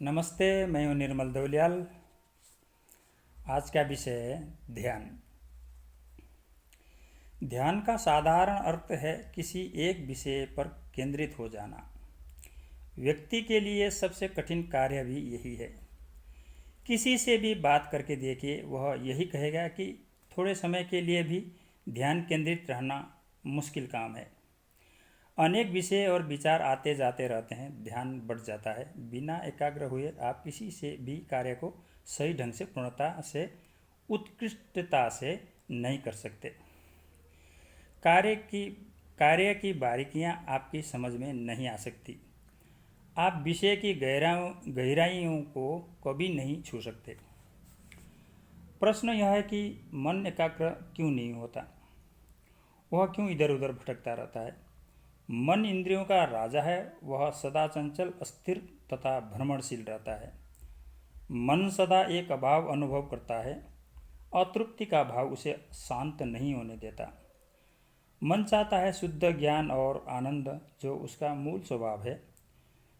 नमस्ते, मैं हूँ निर्मल दौलियाल। आज का विषय है ध्यान। ध्यान का साधारण अर्थ है किसी एक विषय पर केंद्रित हो जाना। व्यक्ति के लिए सबसे कठिन कार्य भी यही है। किसी से भी बात करके देखिए, वह यही कहेगा कि थोड़े समय के लिए भी ध्यान केंद्रित रहना मुश्किल काम है। अनेक विषय और विचार आते जाते रहते हैं, ध्यान बढ़ जाता है। बिना एकाग्र हुए आप किसी से भी कार्य को सही ढंग से, पूर्णता से, उत्कृष्टता से नहीं कर सकते। कार्य की कार्य की बारीकियां आपकी समझ में नहीं आ सकती। आप विषय की गहराइयों को कभी नहीं छू सकते। प्रश्न यह है कि मन एकाग्र क्यों नहीं होता? वह क्यों इधर उधर भटकता रहता है? मन इंद्रियों का राजा है। वह सदा चंचल, अस्थिर तथा भ्रमणशील रहता है। मन सदा एक अभाव अनुभव करता है। अतृप्ति का भाव उसे शांत नहीं होने देता। मन चाहता है शुद्ध ज्ञान और आनंद, जो उसका मूल स्वभाव है।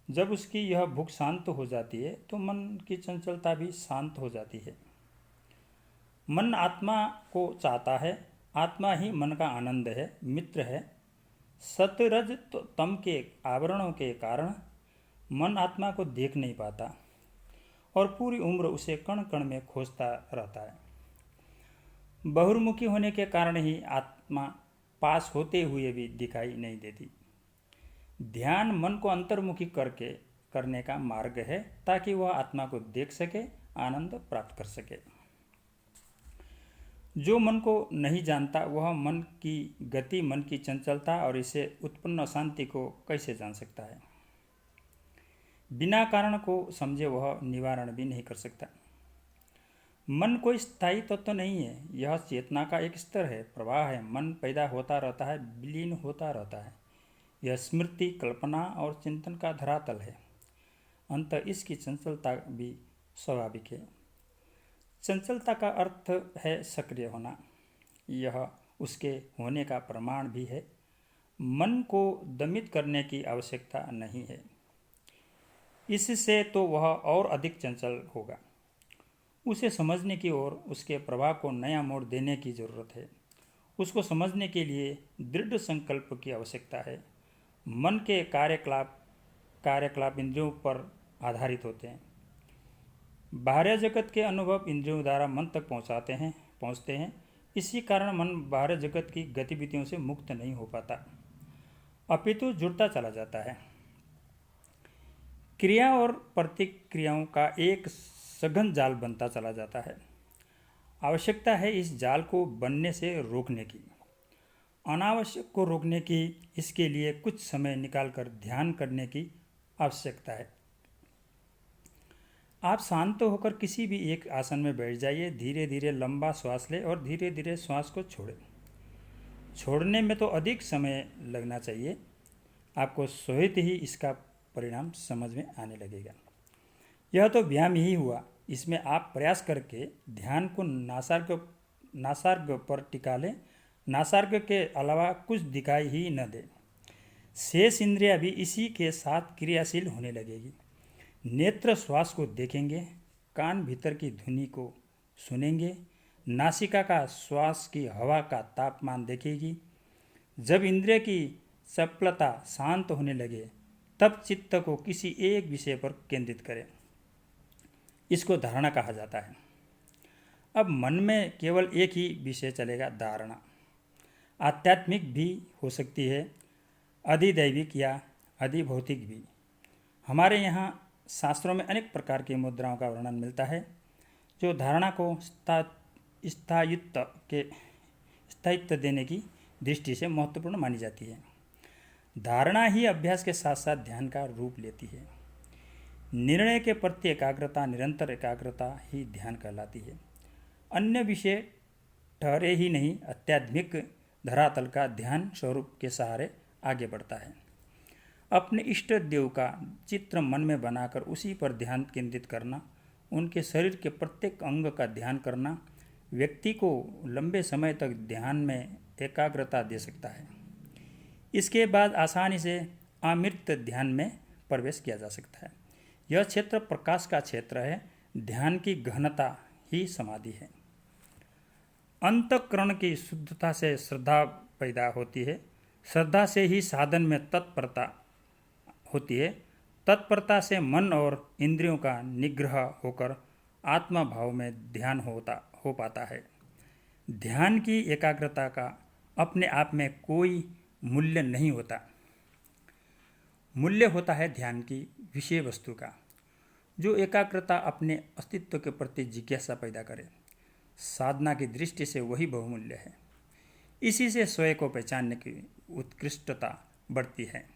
जब उसकी यह भूख शांत हो जाती है तो मन की चंचलता भी शांत हो जाती है। मन आत्मा को चाहता है। आत्मा ही मन का आनंद है, मित्र है। सतरज तम के आवरणों के कारण मन आत्मा को देख नहीं पाता और पूरी उम्र उसे कण कण में खोजता रहता है। बहुर्मुखी होने के कारण ही आत्मा पास होते हुए भी दिखाई नहीं देती। ध्यान मन को अंतर्मुखी करने का मार्ग है, ताकि वह आत्मा को देख सके, आनंद प्राप्त कर सके। जो मन को नहीं जानता वह मन की गति, मन की चंचलता और इसे उत्पन्न अशांति को कैसे जान सकता है? बिना कारण को समझे वह निवारण भी नहीं कर सकता। मन कोई स्थायी तत्व तो नहीं है, यह चेतना का एक स्तर है, प्रवाह है। मन पैदा होता रहता है, विलीन होता रहता है। यह स्मृति, कल्पना और चिंतन का धरातल है। अंत इसकी चंचलता भी स्वाभाविक है। चंचलता का अर्थ है सक्रिय होना। यह उसके होने का प्रमाण भी है। मन को दमित करने की आवश्यकता नहीं है। इससे तो वह और अधिक चंचल होगा। उसे समझने की और उसके प्रभाव को नया मोड़ देने की जरूरत है। उसको समझने के लिए दृढ़ संकल्प की आवश्यकता है। मन के कार्यकलाप इंद्रियों पर आधारित होते हैं। बाह्य जगत के अनुभव इंद्रियों द्वारा मन तक पहुँचते हैं। इसी कारण मन बाह्य जगत की गतिविधियों से मुक्त नहीं हो पाता, अपितु जुड़ता चला जाता है। क्रिया और प्रतिक्रियाओं का एक सघन जाल बनता चला जाता है। आवश्यकता है इस जाल को बनने से रोकने की, अनावश्यक को रोकने की। इसके लिए कुछ समय निकालकर ध्यान करने की आवश्यकता है। आप शांत होकर किसी भी एक आसन में बैठ जाइए। धीरे धीरे लंबा श्वास लें और धीरे धीरे श्वास को छोड़ें। छोड़ने में तो अधिक समय लगना चाहिए। आपको स्वतः ही इसका परिणाम समझ में आने लगेगा। यह तो व्यायाम ही हुआ। इसमें आप प्रयास करके ध्यान को नासार्ग पर टिका लें। नासार्ग के अलावा कुछ दिखाई ही न दे। शेष इंद्रियां भी इसी के साथ क्रियाशील होने लगेगी। नेत्र श्वास को देखेंगे, कान भीतर की ध्वनि को सुनेंगे, नासिका का श्वास की हवा का तापमान देखेगी। जब इंद्रिय की चपलता शांत होने लगे तब चित्त को किसी एक विषय पर केंद्रित करें। इसको धारणा कहा जाता है। अब मन में केवल एक ही विषय चलेगा, धारणा। आध्यात्मिक भी हो सकती है, अधिदैविक या अधिभौतिक भी। हमारे यहाँ शास्त्रों में अनेक प्रकार की मुद्राओं का वर्णन मिलता है, जो धारणा को स्थायित्व देने की दृष्टि से महत्वपूर्ण मानी जाती है। धारणा ही अभ्यास के साथ साथ ध्यान का रूप लेती है। निर्णय के प्रति एकाग्रता, निरंतर एकाग्रता ही ध्यान कहलाती है। अन्य विषय ठहरे ही नहीं, आध्यात्मिक धरातल का ध्यान स्वरूप के सहारे आगे बढ़ता है। अपने इष्ट देव का चित्र मन में बनाकर उसी पर ध्यान केंद्रित करना, उनके शरीर के प्रत्येक अंग का ध्यान करना व्यक्ति को लंबे समय तक ध्यान में एकाग्रता दे सकता है। इसके बाद आसानी से अमृत ध्यान में प्रवेश किया जा सकता है। यह क्षेत्र प्रकाश का क्षेत्र है। ध्यान की गहनता ही समाधि है। अंतःकरण की शुद्धता से श्रद्धा पैदा होती है। श्रद्धा से ही साधन में तत्परता होती है। तत्परता से मन और इंद्रियों का निग्रह होकर आत्मा भाव में ध्यान हो पाता है। ध्यान की एकाग्रता का अपने आप में कोई मूल्य नहीं होता। मूल्य होता है ध्यान की विषय वस्तु का। जो एकाग्रता अपने अस्तित्व के प्रति जिज्ञासा पैदा करे, साधना की दृष्टि से वही बहुमूल्य है। इसी से स्वयं को पहचानने की उत्कृष्टता बढ़ती है।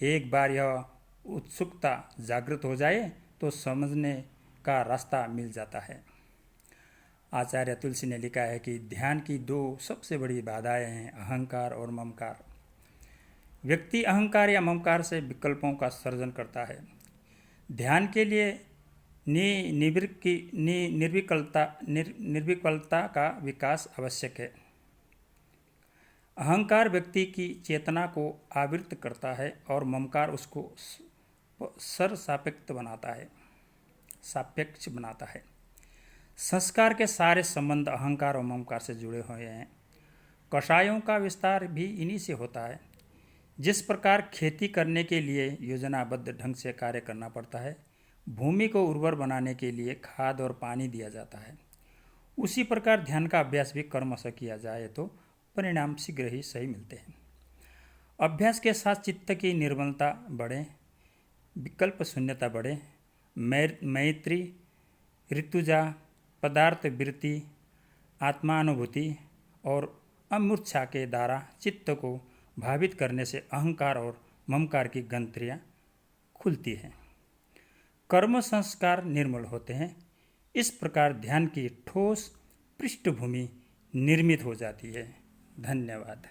एक बार यह उत्सुकता जागृत हो जाए तो समझने का रास्ता मिल जाता है। आचार्य तुलसी ने लिखा है कि ध्यान की दो सबसे बड़ी बाधाएं हैं, अहंकार और ममकार। व्यक्ति अहंकार या ममकार से विकल्पों का सर्जन करता है। ध्यान के लिए निर्विकल्पता का विकास आवश्यक है। अहंकार व्यक्ति की चेतना को आवृत करता है और ममकार उसको सापेक्ष बनाता है। संस्कार के सारे संबंध अहंकार और ममकार से जुड़े हुए हैं। कषायों का विस्तार भी इन्हीं से होता है। जिस प्रकार खेती करने के लिए योजनाबद्ध ढंग से कार्य करना पड़ता है, भूमि को उर्वर बनाने के लिए खाद और पानी दिया जाता है, उसी प्रकार ध्यान का अभ्यास भी कर्मशः किया जाए तो परिणाम शीघ्र ही सही मिलते हैं। अभ्यास के साथ चित्त की निर्मलता बढ़े, विकल्प शून्यता बढ़े, मैत्री, ऋतुजा, पदार्थ वृत्ति, आत्मानुभूति और अमूर्छा के द्वारा चित्त को भावित करने से अहंकार और ममकार की ग्रंथियाँ खुलती हैं। कर्म संस्कार निर्मल होते हैं। इस प्रकार ध्यान की ठोस पृष्ठभूमि निर्मित हो जाती है। धन्यवाद।